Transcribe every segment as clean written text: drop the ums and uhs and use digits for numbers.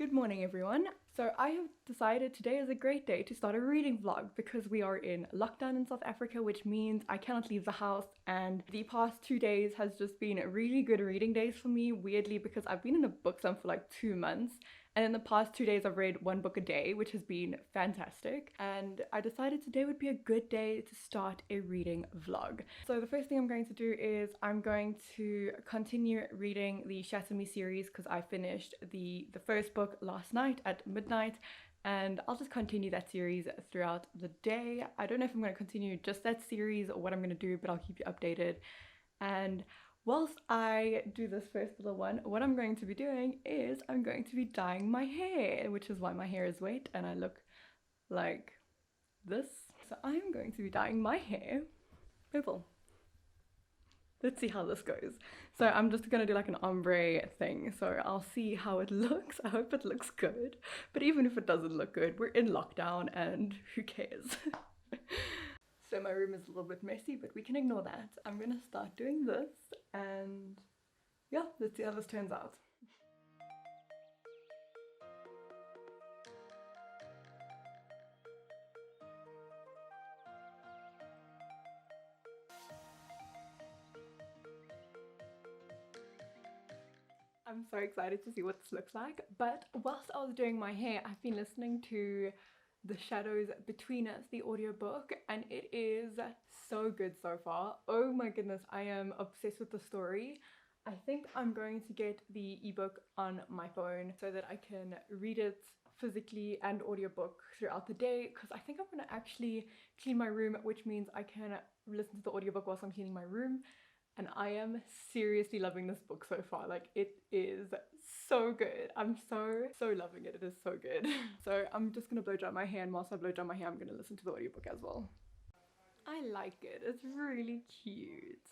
Good morning everyone. So I have decided today is a great day to start a reading vlog because we are in lockdown in South Africa, which means I cannot leave the house, and the past 2 days has just been really good reading days for me, weirdly, because I've been in a book slump for like 2 months, and in the past 2 days I've read 1 book a day, which has been fantastic, and I decided today would be a good day to start a reading vlog. So the first thing I'm going to do is I'm going to continue reading the Shatter Me series because I finished the first book last night at midnight, and I'll just continue that series throughout the day. I don't know if I'm going to continue just that series or what I'm going to do, but I'll keep you updated. And whilst I do this first little one, what I'm going to be doing is I'm going to be dyeing my hair, which is why my hair is wet and I look like this. So I'm going to be dyeing my hair purple. Let's see how this goes. So I'm just gonna do like an ombre thing, so I'll see how it looks. I hope it looks good, but even if it doesn't look good, we're in lockdown and who cares. So my room is a little bit messy, but we can ignore that. I'm gonna start doing this, and yeah, let's see how this turns out. I'm so excited to see what this looks like, but whilst I was doing my hair, I've been listening to The Shadows Between Us, the audiobook, and it is so good so far. Oh my goodness, I am obsessed with the story. I think I'm going to get the ebook on my phone so that I can read it physically and audiobook throughout the day, because I think I'm going to actually clean my room, which means I can listen to the audiobook whilst I'm cleaning my room. And I am seriously loving this book so far. Like, it is so good. I'm so loving it. It is so good. So I'm just gonna blow dry my hair, and whilst I blow dry my hair, I'm gonna listen to the audiobook as well. I like it. It's really cute.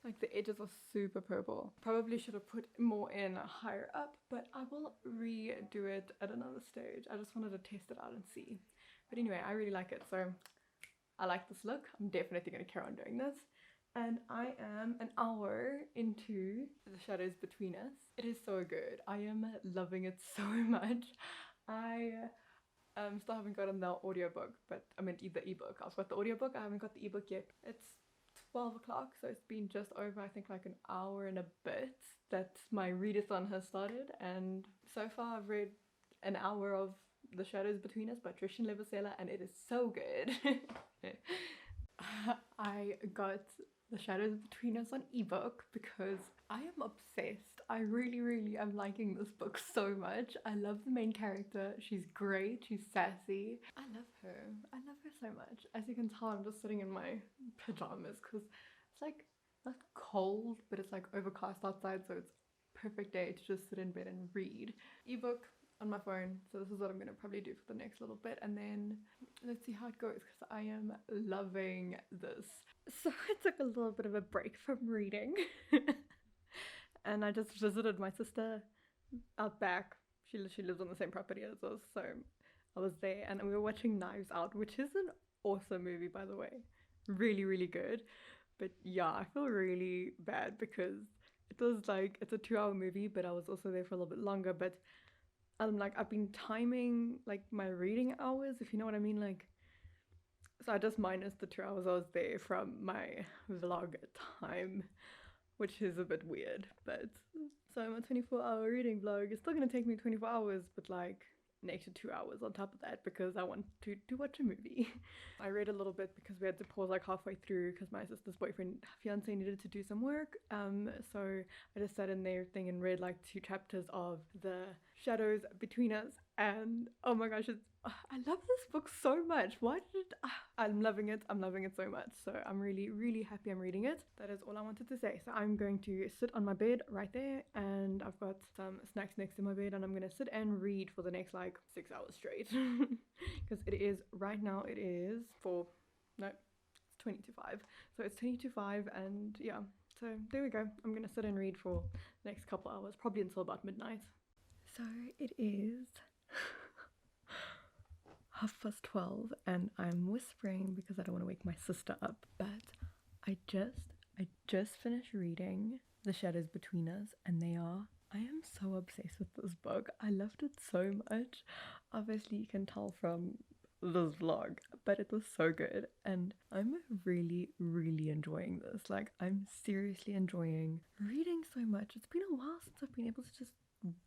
Like, the edges are super purple. Probably should have put more in higher up, but I will redo it at another stage. I just wanted to test it out and see. But anyway, I really like it. So I like this look. I'm definitely gonna carry on doing this. And I am an hour into The Shadows Between Us. It is so good. I am loving it so much. I still haven't gotten the audiobook, but I meant the ebook. I've got the audiobook, I haven't got the ebook yet. It's 12 o'clock, so it's been just over, I think, like an hour and a bit that my readathon has started, and so far I've read an hour of The Shadows Between Us by Tricia and Levenseller, and it is so good. I got The Shadows Between Us on ebook because I am obsessed. I really am liking this book so much. I love the main character. She's great. She's sassy. I love her. I love her so much. As you can tell, I'm just sitting in my pajamas because it's like not cold, but it's like overcast outside, so it's perfect day to just sit in bed and read. Ebook on my phone, so this is what I'm gonna probably do for the next little bit, and then let's see how it goes because I am loving this. So I took a little bit of a break from reading and I just visited my sister out back. She lives on the same property as us, so I was there and we were watching Knives Out, which is an awesome movie, by the way. Really good. But yeah, I feel really bad because it was like, it's a 2-hour movie, but I was also there for a little bit longer. But I've been timing like my reading hours, if you know what I mean. Like, so I just minus the 2 hours I was there from my vlog time, which is a bit weird. But so I'm a 24-hour reading vlog. It's still gonna take me 24 hours, but like an extra 2 hours on top of that because I want to watch a movie. I read a little bit because we had to pause like halfway through because my sister's fiance needed to do some work. So I just sat in there thing and read like 2 chapters of The Shadows Between Us, and oh my gosh, I love this book so much. I'm loving it. I'm loving it so much. So I'm really happy I'm reading it. That is all I wanted to say. So I'm going to sit on my bed right there, and I've got some snacks next to my bed, and I'm gonna sit and read for the next like 6 hours straight. Because it is, right now it is it's 20 to 5. So it's 20 to 5, and yeah. So there we go. I'm gonna sit and read for the next couple hours, probably until about midnight. So it is 12:30, and I'm whispering because I don't want to wake my sister up, but I just finished reading The Shadows Between Us, and they are I am so obsessed with this book. I loved it so much. Obviously, you can tell from this vlog, but it was so good. And I'm really, really enjoying this. Like, I'm seriously enjoying reading so much. It's been a while since I've been able to just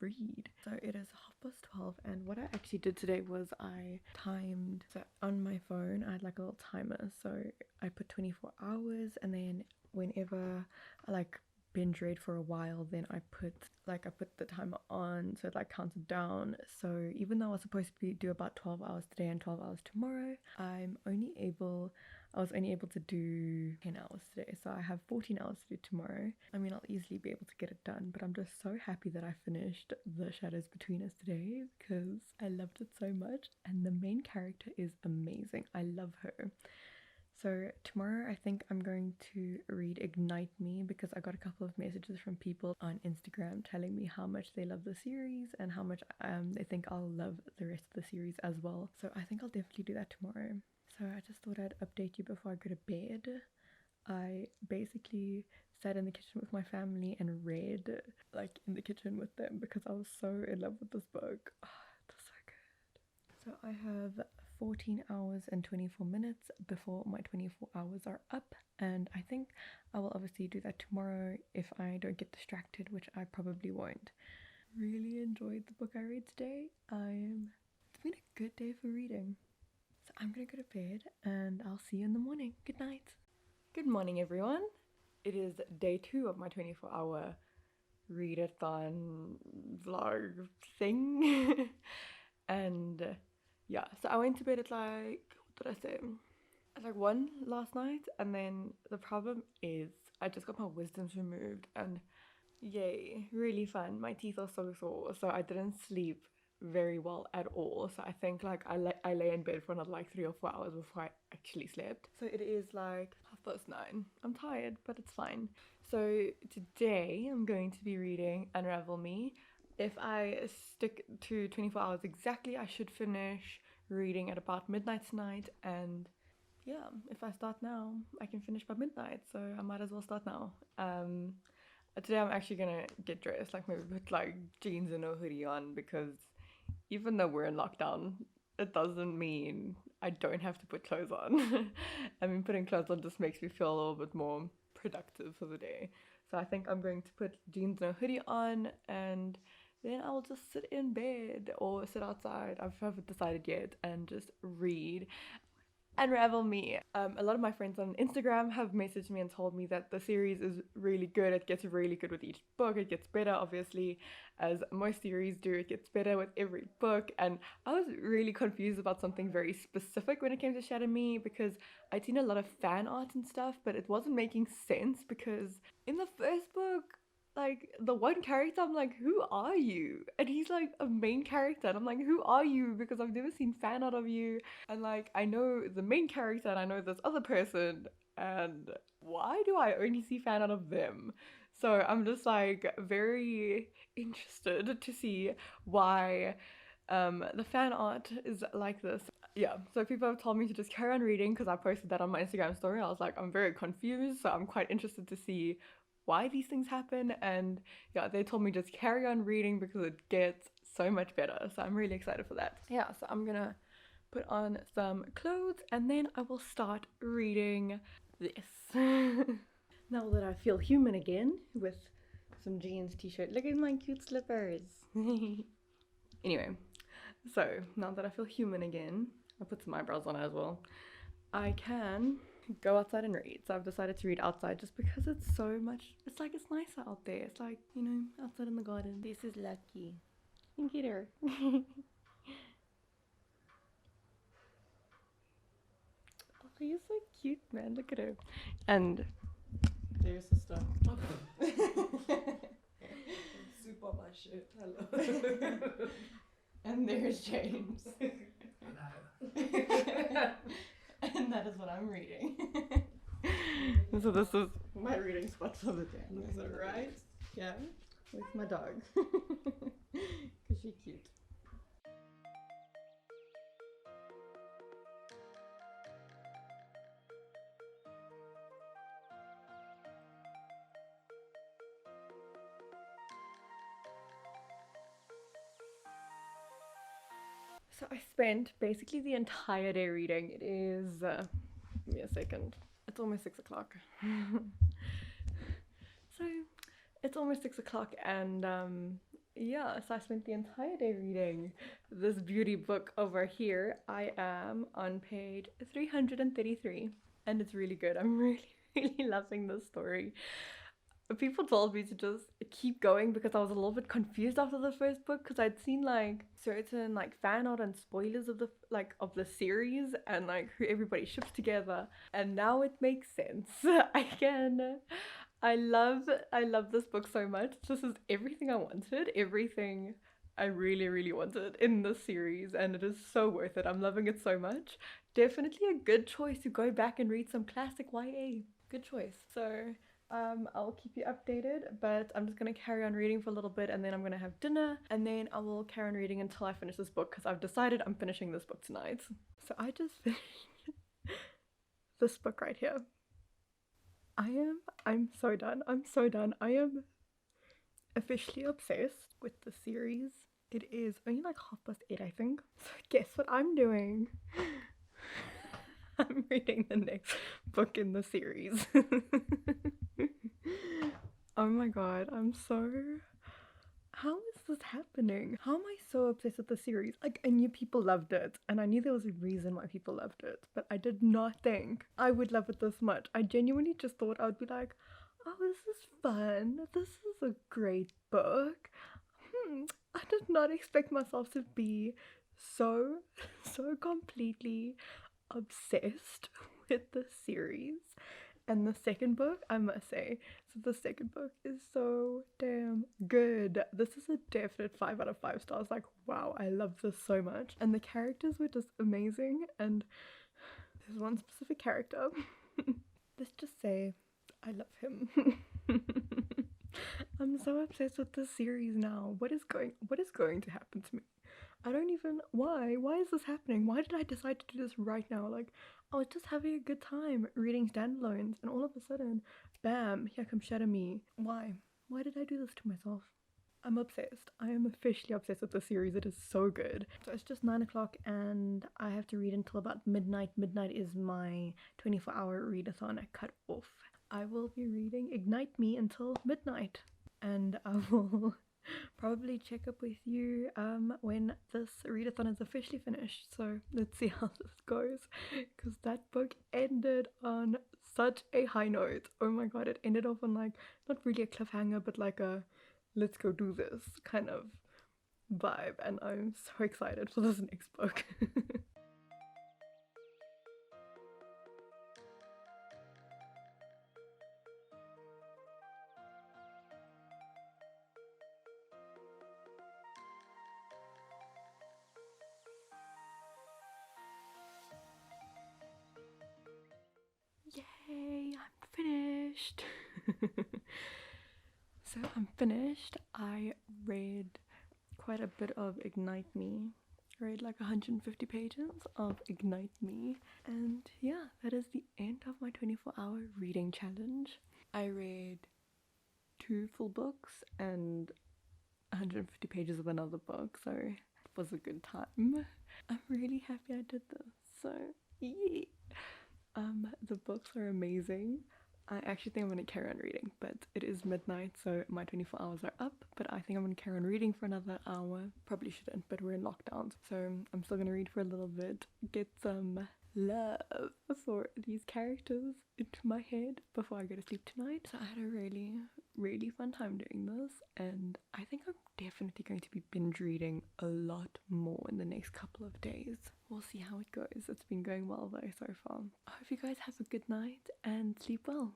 read. So it is 12:30, and what I actually did today was I timed, so on my phone I had like a little timer, so I put 24 hours, and then whenever I like binge read for a while, then I put the timer on, so it like counted down. So even though I was supposed to do about 12 hours today and 12 hours tomorrow, I was only able to do 10 hours today, so I have 14 hours to do tomorrow. I mean, I'll easily be able to get it done, but I'm just so happy that I finished The Shadows Between Us today because I loved it so much, and the main character is amazing. I love her. So tomorrow I think I'm going to read Ignite Me because I got a couple of messages from people on Instagram telling me how much they love the series and how much they think I'll love the rest of the series as well. So I think I'll definitely do that tomorrow. So I just thought I'd update you before I go to bed. I basically sat in the kitchen with my family and read like in the kitchen with them because I was so in love with this book. Oh, it was so good. So I have 14 hours and 24 minutes before my 24 hours are up, and I think I will obviously do that tomorrow if I don't get distracted, which I probably won't. Really enjoyed the book I read today. It's been a good day for reading. So I'm gonna go to bed and I'll see you in the morning. Good night. Good morning, everyone. It is day 2 of my 24-hour readathon vlog thing. And yeah, so I went to bed at like, what did I say? At like 1 last night, and then the problem is I just got my wisdoms removed, and yay, really fun. My teeth are so sore, so I didn't sleep very well at all. So I think like I lay in bed for another like 3 or 4 hours before I actually slept. So it is like 9:30. I'm tired, but it's fine. So today I'm going to be reading Unravel Me. If I stick to 24 hours exactly, I should finish reading at about midnight tonight, and yeah, if I start now, I can finish by midnight, so I might as well start now. Today I'm actually gonna get dressed, like maybe put like jeans and a hoodie on, because even though we're in lockdown, it doesn't mean I don't have to put clothes on. I mean, putting clothes on just makes me feel a little bit more productive for the day. So I think I'm going to put jeans and a hoodie on, and then I'll just sit in bed or sit outside. I haven't decided yet, and just read Unravel Me. A lot of my friends on Instagram have messaged me and told me that the series is really good. It gets really good with each book. It gets better, obviously, as most series do. It gets better with every book. And I was really confused about something very specific when it came to Shadow Me, because I'd seen a lot of fan art and stuff, but it wasn't making sense because in the first book, like the one character, I'm like, who are you? And he's like a main character, and I'm like, who are you? Because I've never seen fan art of you, and like I know the main character and I know this other person, and why do I only see fan art of them? So I'm just like very interested to see why the fan art is like this. Yeah, so people have told me to just carry on reading because I posted that on my Instagram story. I was like, I'm very confused, so I'm quite interested to see why these things happen. And yeah, they told me just carry on reading because it gets so much better. So I'm really excited for that. Yeah, so I'm gonna put on some clothes and then I will start reading this. Now that I feel human again with some jeans, t-shirt. Look at my cute slippers. Anyway, so now that I feel human again, I'll put some eyebrows on as well. I can go outside and read. So I've decided to read outside just because it's so much, it's like it's nicer out there. It's like, you know, outside in the garden. This is Lucky. You can get her. Oh, you're so cute, man. Look at her. And there's the stuff. Soup on my shit. Hello. And there's James. Hello. And that is what I'm reading. So this is my reading spot for the day. Is that right? Yeah. With my dog. Because she's cute. So I spent basically the entire day reading. It is, give me a second. It's almost 6 o'clock. So it's almost 6 o'clock, and yeah, so I spent the entire day reading this beauty book over here. I am on page 333, and it's really good. I'm really, really loving this story. People told me to just keep going because I was a little bit confused after the first book because I'd seen like certain like fan art and spoilers of the series and like who everybody ships together, and now it makes sense. I love I love this book so much. This is everything I wanted, everything I really, really wanted in this series, and it is so worth it. I'm loving it so much. Definitely a good choice to go back and read some classic YA. Good choice. So I'll keep you updated, but I'm just gonna carry on reading for a little bit and then I'm gonna have dinner and then I will carry on reading until I finish this book because I've decided I'm finishing this book tonight. So I just finished this book right here. I'm so done. I'm so done. I am officially obsessed with the series. It is only like 8:30, I think. So guess what I'm doing? I'm reading the next book in the series. Oh my god, I'm so... How is this happening? How am I so obsessed with the series? Like, I knew people loved it, and I knew there was a reason why people loved it, but I did not think I would love it this much. I genuinely just thought I would be like, oh, this is fun. This is a great book. I did not expect myself to be so, so completely obsessed with the series. And the second book, I must say, so the second book is so damn good. This is a definite 5 out of 5 stars. Like, wow, I love this so much. And the characters were just amazing. And there's one specific character. Let's just say I love him. I'm so obsessed with this series now. What is going to happen to me? I don't even... Why is this happening? Why did I decide to do this right now? Like, I was just having a good time reading standalones and all of a sudden, bam, here comes Shadow Me. Why did I do this to myself? I'm obsessed. I am officially obsessed with the series. It is so good. So it's just 9 o'clock and I have to read until about midnight. Midnight is my 24-hour readathon I cut off. I will be reading Ignite Me until midnight, and I will probably check up with you when this readathon is officially finished. So let's see how this goes, because that book ended on such a high note. Oh my god, it ended off on like not really a cliffhanger, but like a let's go do this kind of vibe, and I'm so excited for this next book. Yay, I'm finished. So I'm finished. I read quite a bit of Ignite Me. I read like 150 pages of Ignite Me. And yeah, that is the end of my 24-hour reading challenge. I read 2 full books and 150 pages of another book, so it was a good time. I'm really happy I did this. So yeah. The books are amazing. I actually think I'm going to carry on reading, but it is midnight, so my 24 hours are up, but I think I'm going to carry on reading for another hour. Probably shouldn't, but we're in lockdown, so I'm still going to read for a little bit, get some love for these characters into my head before I go to sleep tonight. So I had a really, really fun time doing this, and I think I'm definitely going to be binge reading a lot more in the next couple of days. We'll see how it goes. It's been going well though so far. I hope you guys have a good night and sleep well.